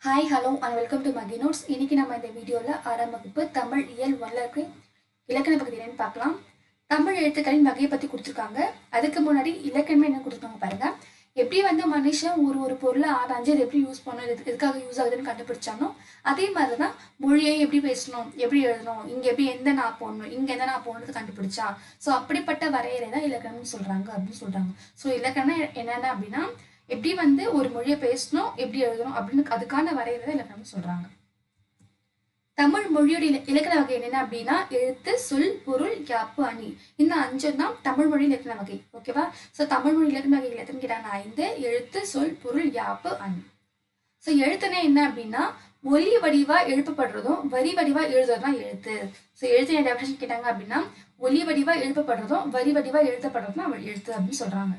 Hi hello and welcome to Magi notes. இன்னைக்கு நம்ம இந்த வீடியோவில் 6ஆம் வகுப்பு தமிழ் இயல் 1 இலக்கண பகுதி என்னன்னு பார்க்கலாம். தமிழ் எழுத்துக்களின் வகையை பற்றி கொடுத்துருக்காங்க. அதுக்கு முன்னாடி இலக்கணமே என்ன கொடுத்துருக்காங்க பாருங்க. எப்படி மனுஷன் ஒரு பொருளை ஆராய்ஞ்சு அது எப்படி யூஸ் பண்ணணும், எதுக்காக யூஸ் ஆகுதுன்னு கண்டுபிடிச்சானோ அதே மாதிரி தான் மொழியை எப்படி பேசணும், எப்படி எழுதணும், இங்கே எப்படி எந்த நான் போடணும், இங்கே எந்த நான் போடணுறது கண்டுபிடிச்சா. ஸோ அப்படிப்பட்ட வரையறை தான் இலக்கணம்னு சொல்கிறாங்க அப்படின்னு சொல்கிறாங்க. ஸோ இலக்கணம் என்னென்ன அப்படின்னா எப்படி ஒரு மொழியை பேசணும், எப்படி எழுதணும் அப்படின்னு அதுக்கான வரையறை இலக்கணம்னு சொல்றாங்க. தமிழ் மொழியோட இலக்கண வகை என்னென்ன அப்படின்னா எழுத்து, சொல், பொருள், யாப்பு, அணி. இந்த 5 தான் தமிழ் மொழி இலக்கண வகை. ஓகேவா? ஸோ தமிழ் மொழி இலக்கண வகை எத்தனை கேட்டாங்க? 5. எழுத்து, சொல், பொருள், யாப்பு, அணி. ஸோ எழுத்துனா என்ன அப்படின்னா ஒலி வடிவா எழுப்பப்படுறதும் வரி வடிவா எழுதுறதுதான் எழுத்து. ஸோ எழுத்து டெஃபினேஷன் கேட்டாங்க அப்படின்னா ஒலி வடிவா எழுப்பப்படுறதும் வரி வடிவா எழுதப்படுறதும் தான் எழுத்து அப்படின்னு சொல்றாங்க.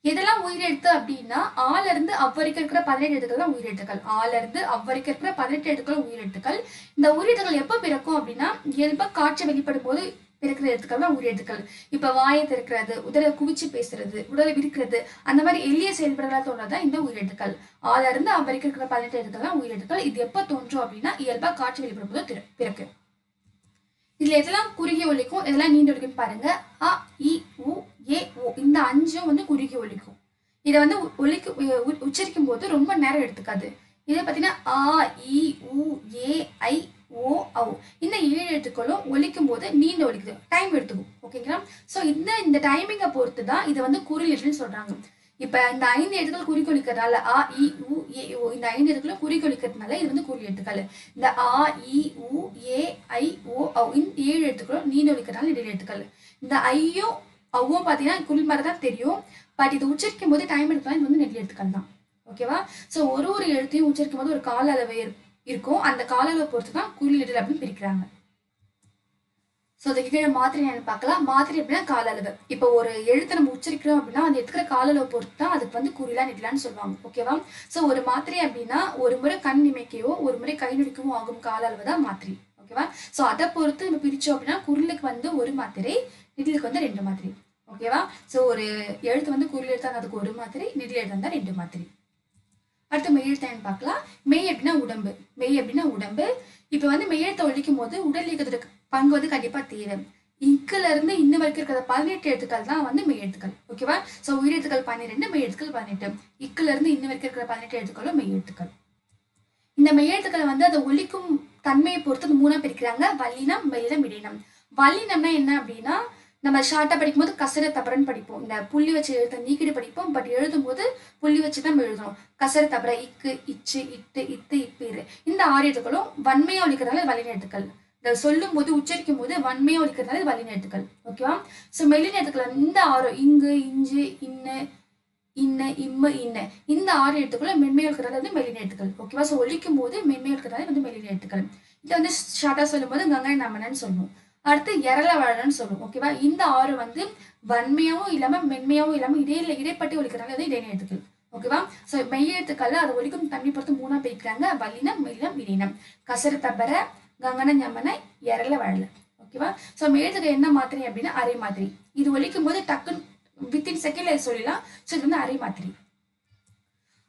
இதெல்லாம் உயிரெழுத்து அப்படின்னா ஆல இருந்து அவ்வரைக்கும் இருக்கிற 18 எழுத்துக்கள் தான் உயிரெழுத்துக்கள். ஆல இருந்து அவ்வரைக்கும் இருக்கிற 18 எழுத்துக்கள் உயிரெழுத்துக்கள். இந்த உயிரெழுத்துக்கள் எப்போ பிறக்கும் அப்படின்னா இயல்பா காட்சி வெளிப்படும் போது பிறக்கிற எழுத்துக்கள் தான் உயிரெழுத்துக்கள். இப்ப வாயை திறக்கிறது, உடலை குவிச்சு பேசுறது, உடலை விரிக்கிறது, அந்த மாதிரி எளிய செயல்பாடுகளால் தோன்றதான் இந்த உயிரெழுத்துக்கள். ஆல இருந்து அவ்வரைக்கும் இருக்கிற 18 எழுத்துக்கள் தான் உயிரெழுத்துக்கள். இது எப்போ தோன்றும் அப்படின்னா இயல்பா காட்சி வெளிப்படும் போது பிறக்கு. இதுல எதெல்லாம் குறுகிய ஒலிக்கும், எதெல்லாம் நீண்ட ஒலிக்கும் பாருங்க. அ, இ, உ, ஏ, ஓ இந்த 5 குறுகிய ஒலிக்கும். இதை உச்சரிக்கும் போது ரொம்ப நேரம் எடுத்துக்காது. இதை பார்த்தீங்கன்னா ஆ, இ, உ, ஏ, ஐ, ஓ, ஔ இந்த 7 எழுத்துக்களும் ஒலிக்கும் போது நீண்ட ஒலிக்குது, டைம் எடுத்துக்கும். ஓகேங்களா? ஸோ இந்த டைமிங்கை பொறுத்து தான் இதை குறில் சொல்றாங்க. இப்ப இந்த 5 எழுத்துக்கள் குறிக்கொலிக்கிறதுனால ஆ, இ, உ, ஏ, ஓ இந்த 5 எழுத்துக்களும் குறிக்கொலிக்கிறதுனால இது குறில் எழுத்துக்கள். இந்த ஆ, இ, உ, ஏ, ஐ, ஓ, ஔ இந்த 7 எழுத்துக்களும் நீண்ட ஒலிக்கிறதுனால இடையில எழுத்துக்கள். இந்த ஐயும் அவ்வும் பார்த்தீங்கன்னா குறில் மாதிரி தான் தெரியும். பட் இது உச்சரிக்கும் போது டைம் எடுக்கலாம். இது நெடில் எழுத்துக்கள் தான். ஓகேவா? ஸோ ஒரு எழுத்தையும் உச்சரிக்கும் போது ஒரு கால அளவு இருக்கும். அந்த கால அளவை பொறுத்து தான் குறில் நெடில் அப்படின்னு பிரிக்கிறாங்க. ஸோ அதுக்கு கீழே மாத்திரை என்னன்னு பார்க்கலாம். மாத்திரை அப்படின்னா கால அளவு. இப்போ ஒரு எழுத்தை நம்ம உச்சரிக்கிறோம் அப்படின்னா அந்த எடுக்கிற கால அளவு பொறுத்து தான் அதுக்கு குறிலா நெடிலான்னு சொல்லுவாங்க. ஓகேவா? ஸோ ஒரு மாத்திரை அப்படின்னா ஒரு முறை கண் நிமைக்கவோ ஒரு முறை கை நொடிக்கவோ ஆகும் கால அளவு தான் மாத்திரை. ஓகேவா? ஸோ அதை பொறுத்து நம்ம பிரிச்சோம் அப்படின்னா குறிலுக்கு ஒரு மாத்திரை, நெடிலுக்கு 2 மாத்திரை. ஓகேவா? ஸோ ஒரு எழுத்து குறில் எழுத்தாங்க அதுக்கு ஒரு மாத்திரை, நெடில் எழுத்தா 2 மாத்திரை. அடுத்து மெய்யெழுத்தான்னு பார்க்கலாம். மெய் அப்படின்னா உடம்பு. மெய் அப்படின்னா உடம்பு. இப்போ மெய்யெழுத்தை ஒழிக்கும் போது உடல் இயக்கத்துக்கு பங்கு கண்டிப்பா தேவை. இக்குல இருந்து இன்ன வரைக்கும் இருக்கிற 18 எழுத்துக்கள் தான் மெய்யெழுத்துக்கள். ஓகேவா? ஸோ உயிரெழுத்துக்கள் 12, மெய்யெழுத்துக்கள் 18. இக்குல இருந்து இன்ன வரைக்கும் இருக்கிற 18 எழுத்துக்களும் மெய்யெழுத்துக்கள். இந்த மெய்யெழுத்துக்களை அதை ஒழிக்கும் தன்மையை பொறுத்து 3 பிரிக்கிறாங்க. வல்லினம், மெல்லினம், இடையினம். வல்லினம்னா என்ன அப்படின்னா நம்ம ஷார்ட்டா படிக்கும் போது கசர தபரன்னு படிப்போம். இந்த புள்ளி வச்சு எழுத நீக்கிட்டு படிப்போம். பட் எழுதும் போது புள்ளி வச்சு தான் எழுதணும். கசர தபர, இக்கு, இச்சு, இட்டு, இத்து, இப்பிரு இந்த 6 எழுத்துக்களும் வன்மையா ஒழிக்கிறதால வல்லின எழுத்துக்கள். இந்த சொல்லும் போது உச்சரிக்கும் போது வன்மையா ஒழிக்கிறதால வல்லின எழுத்துக்கள். ஓகேவா? ஸோ மெல்லின எழுத்துக்கள் இந்த 6 இங்கு, இஞ்சு, இன்னு, இன்ன, இம்ம, இன்ன இந்த 6 எழுத்துக்களும் மென்மையா இருக்கிறதால மெல்லின எழுத்துக்கள். ஓகேவா? ஸோ ஒழிக்கும் போது மென்மையா இருக்கிறதால மெல்லின எழுத்துக்கள். இதை ஷார்ட்டா சொல்லும் போது கங்கை நமனன்னு சொல்லணும். அடுத்து எரள வழன்னு சொல்லுவோம். ஓகேவா? இந்த 6 வன்மையாவும் இல்லாம மென்மையாவும் இல்லாம இடைப்பட்டு ஒழிக்கிறாங்க. அது இடையின எழுத்துக்கள். ஓகேவா? ஸோ மெய்யெழுத்துக்கள்ல அதை ஒழிக்கும் தன்மை பொறுத்து 3 பிரிக்கிறாங்க. வல்லினம், மெல்லினம், இடையினம். கசர தபர, கங்கன ஞமன, எரள வழல. ஓகேவா? ஸோ மெய்யெழுத்துக்கள் என்ன மாத்திரை அப்படின்னா அரை மாத்திரை. இது ஒழிக்கும் போது டக்குன்னு வித்தின் செகண்ட்ல சொல்லலாம். ஸோ இது அரை மாத்திரை.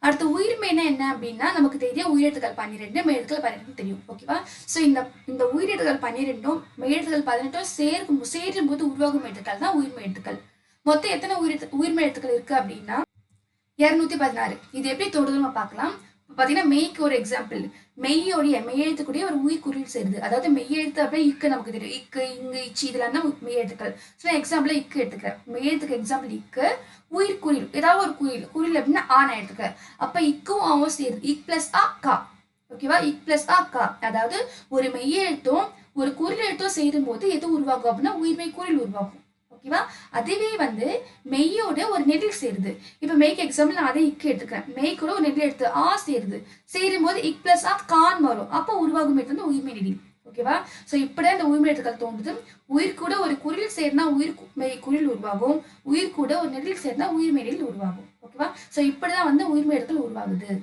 அடுத்து உயிர்மெய்னா என்ன அப்படின்னா நமக்கு தெரியும் உயிரெழுத்துக்கள் 12, மெய்யெழுத்துக்கள் 18 தெரியும். ஓகேவா? ஸோ இந்த உயிரெழுத்துக்கள் 12 மெய்யெழுத்துக்கள் 18 சேரும் போது உருவாகும் எழுத்துக்கள் தான் உயிர்மெய் எழுத்துக்கள். மொத்தம் எத்தனை உயிர்மெய் எழுத்துக்கள் இருக்கு அப்படின்னா 216. இது எப்படி தோடுதுன்னு பார்க்கலாம். பார்த்தீங்கன்னா மெய்க்கு ஒரு எக்ஸாம்பிள். மெய்யெழுத்துக்கூடிய ஒரு உயிர்குறில் சேருது. அதாவது மெய்யெழுத்து அப்படியே இக்கு நமக்கு தெரியும். இக்கு, இங்கு, இச்சு இதெல்லாம் தான் மெய்யெழுத்துக்கள். ஸோ எக்ஸாம்பிளா இக்கு எடுத்துக்கிறேன். மெய்யெழுத்துக்கு எக்ஸாம்பிள் இக்கு. உயிர்குறில் ஏதாவது ஒரு குறில் அப்படின்னா ஆனா எடுத்துக்கிறேன். அப்ப இக்கும் ஆவும் சேருது. இக் பிளஸ் ஆ கா. ஓகேவா? இக் பிளஸ் ஆ கா. அதாவது ஒரு மெய்யெழுத்தும் ஒரு குறில் எழுத்தும் சேரும் போது எது உருவாகும் அப்படின்னா உயிர்மெய் குறில் உருவாகும். ஓகேவா? அதுவே மெய்யோட ஒரு நெடில் சேருது. இப்ப மெய்க்கு எக்ஸாம்பிள் நான் அதை இக்கு எடுத்துக்கிறேன். மெய் கூட ஒரு நெடில் எடுத்து ஆ சேருது. சேரும் போது இக் பிளஸ் ஆ கான் வரும். அப்ப உருவாகும் எழுத்து உயிர்மெய் நெடில். ஓகேவா? ஸோ இப்படிதான் இந்த உயிர்மெய் எழுத்துக்கள் தோன்றுது. உயிர் கூட ஒரு குறில் சேர்னா மெய் குறில் உருவாகும். உயிர் கூட ஒரு நெடில் சேர்னா உயிர்மெய் நெடில் உருவாகும். ஓகேவா? ஸோ இப்படிதான் உயிர்மெய் எழுத்துக்கள் உருவாகுது.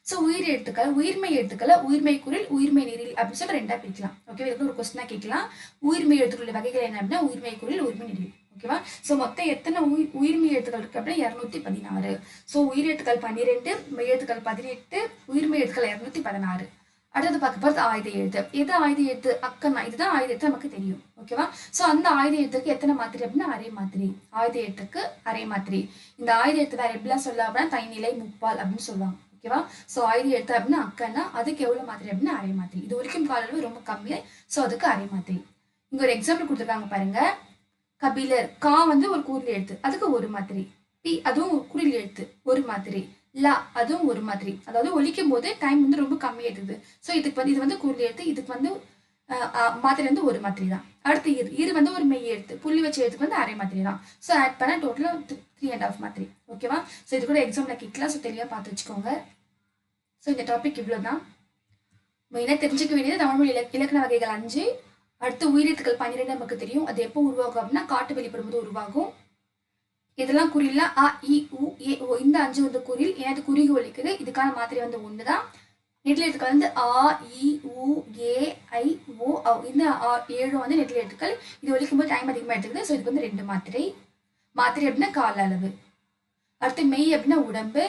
ஸோ உயிர் எழுத்துக்கள் உயிர்மெய் எழுத்துக்களை உயிர்மெய் குறில், உயிர்மெய் நெடில் அப்படின்னு சொல்லி 2 பிரிக்கலாம். ஓகே? இதுக்கு ஒரு கொஸ்டினா கேட்கலாம். உயிர்மெய் எழுத்துக்களுடைய வகைகள் என்ன அப்படின்னா உயிர்மெய் குறில், உயிர்மெய் நெடில். ஓகேவா? ஸோ மொத்தம் எத்தனை உயிர்மெய் எழுத்துக்கள் இருக்கு அப்படின்னா 216. ஸோ உயிர் எழுத்துக்கள் 12, மெய் எழுத்துக்கள் 18, உயிர்மெய் எழுத்துக்கள் 216. அடுத்தது பார்க்க போகிறது ஆயுத எழுத்து. எது ஆயுத எழுத்து? அக்கன்னா. இதுதான் ஆயுத எழுத்து நமக்கு தெரியும். ஓகேவா? ஸோ அந்த ஆயுத எழுத்துக்கு எத்தனை மாத்திரை அப்படின்னா அரை மாத்திரை. ஆயுத எழுத்துக்கு அரை மாத்திரை. இந்த ஆயுத எழுத்து வேற எப்படிலாம் சொல்ல அப்படின்னா தைநிலை முப்பால் அப்படின்னு சொல்லுவாங்க. ஓகேவா? ஸோ ஆயுத எழுத்து அப்படின்னா அக்கன்னா, அதுக்கு எவ்வளவு மாத்திரை அப்படின்னா அரை மாத்திரை. இது வரைக்கும் கால அளவு ரொம்ப கம்மி. ஸோ அதுக்கு அரை மாத்திரை. இங்க ஒரு எக்ஸாம்பிள் கொடுத்துருக்காங்க பாருங்க. கபிலர். கா வந்து ஒரு குறில் எழுத்து, அதுக்கு ஒரு மாத்திரை. பி அதுவும் ஒரு குறில் எழுத்து, ஒரு மாத்திரை. ல அதுவும் ஒரு மாத்திரை. அதாவது ஒலிக்கும் போது டைம் வந்து ரொம்ப கம்மியாயிடுது. ஸோ இதுக்கு வந்து இது வந்து குறில் எழுத்து, இதுக்கு வந்து மாத்திரை வந்து ஒரு மாத்திரை தான். அடுத்து இரு வந்து ஒரு மெய் எழுத்து, புள்ளி வச்ச எழுத்துக்கு வந்து அரை மாத்திரை தான். ஸோ ஆட் பண்ண டோட்டலாக 3.5 மாத்திரை. ஓகேவா? ஸோ இது கூட எக்ஸாம்ல கேட்கலாம். ஸோ தெளிவாக பார்த்து வச்சுக்கோங்க. ஸோ இந்த டாபிக் இவ்வளோதான். மெயினாக தெரிஞ்சுக்க வேண்டியது தமிழ் மொழி இலக்கண வகைகள் 5. அடுத்து உயிரெழுத்துக்கள் 12 நமக்கு தெரியும். அது எப்போ உருவாகும் அப்படின்னா காட்டு வெளிப்படும் போது உருவாகும். இதெல்லாம் குறியில அ இ உ ஏ ஓ இந்த 5 வந்து குறில். ஏன்னா இது குறுகி ஒலிக்குது. இதுக்கான மாத்திரை வந்து 1 தான். நெடில் எழுத்துக்கள் வந்து ஆ இ உ ஏ ஐ ஓ ஔ இந்த 7 வந்து நெடில் எழுத்துக்கள். இது ஒலிக்கும் போது டைம் அதிகமாக எடுத்துக்குது. ஸோ இதுக்கு வந்து 2 மாத்திரை. மாத்திரை அப்படின்னா கால அளவு. அடுத்து மெய் அப்படின்னா உடம்பு.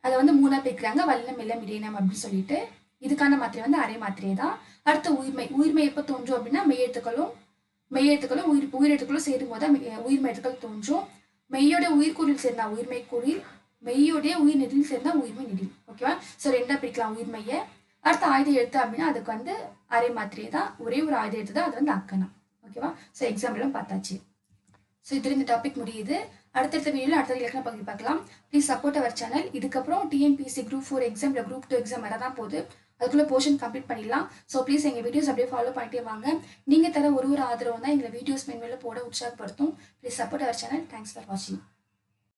அதை வந்து 3ஆ பிரிக்கிறாங்க. வல்லம் இளம் இடையினம் அப்படின்னு சொல்லிட்டு. இதுக்கான மாத்திரை வந்து அரை மாத்திரை தான். அடுத்து உயிர்மை. உயிர்மை எப்போ தோன்றும் அப்படின்னா மெய்யெழுத்துக்களும் உயிரெழுத்துக்களும் சேரும் போது உயிர்மை எழுத்துக்கள் தோன்றும். மெய்யோட உயிர்குறில் சேர்ந்தா உயிர்மை குறில், மெய்யோடைய உயிர் நெடில் சேர்ந்தா உயிர்மை நெடில். ஓகேவா? ஸோ 2ஆ பிரிக்கலாம் உயிர்மையை. அடுத்த ஆயுத எழுத்து அப்படின்னா அதுக்கு வந்து அரை மாத்திரை தான். ஒரே ஒரு ஆயுத எழுத்து தான், அது வந்து அக்கனா. ஓகேவா? ஸோ எக்ஸாம்பிளும் பார்த்தாச்சு. ஸோ இதில் இந்த டாபிக் முடியுது. அடுத்தடுத்த வீடியோவில் அடுத்த இலக்கண பகுதி பார்க்கலாம். Please support our channel. இதுக்கப்புறம் டிஎன்பிஎஸ்சி குரூப் 4 எக்ஸாம் இல்லை குரூப் 2 எக்ஸாம் வரதான் போகுது. அதுக்குள்ளே போர்ஷன் கம்ப்ளீட் பண்ணிடலாம். ஸோ ப்ளீஸ் எங்கள் வீடியோஸ் அப்படியே ஃபாலோ பண்ணிட்டே வாங்க. நீங்கள் தர ஒரு ஆதரவு தான் எங்களை வீடியோஸ் மென்மேல போட உற்சாகப்படுத்தும். Please support our channel. Thanks for வாட்சிங்.